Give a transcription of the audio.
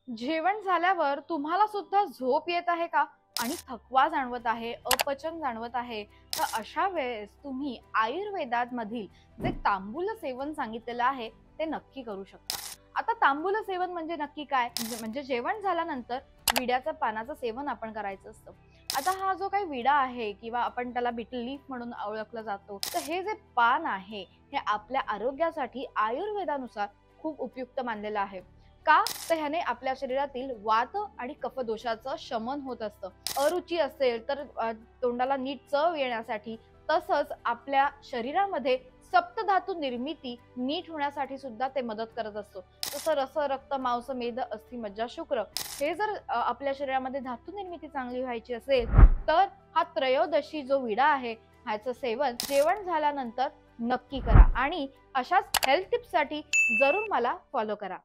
जेवण झाल्यावर तुम्हाला सुद्धा झोप येत आहे का? आणि थकवा जाणवत आहे, अपचन जाणवत आहे, तर अशा वेळेस तुम्ही आयुर्वेदात मधील जे तांबूल सेवन सांगितलेलं आहे ते नक्की करू शकता. आता तांबूल सेवन म्हणजे नक्की काय? म्हणजे जेवण झाल्यानंतर विड्याच्या पानाचं सेवन आपण करायचं असतं. आता हा जो काही विडा आहे किंवा आपण त्याला बीटल लीफ म्हणून ओळखलं जातो, तर हे जे पान आहे हे आपल्या आरोग्यासाठी आयुर्वेदानुसार खूप उपयुक्त मानलेलं आहे. का? तर ह्याने आपल्या शरीरातील वात आणि कफदोषाचं शमन होत असतं. अरुची असेल तर तोंडाला नीट चव येण्यासाठी, तसंच आपल्या शरीरामध्ये सप्तधातू निर्मिती नीट होण्यासाठी सुद्धा ते मदत करत असतो. जसं रस, रक्त, मांस, मेद, अस्थि, मज्जा, शुक्र हे जर आपल्या शरीरामध्ये धातू निर्मिती चांगली व्हायची असेल, तर हा त्रयोदशी जो विडा आहे ह्याचं सेवन जेवण झाल्यानंतर नक्की करा आणि अशाच हेल्थ टिप्ससाठी जरूर मला फॉलो करा.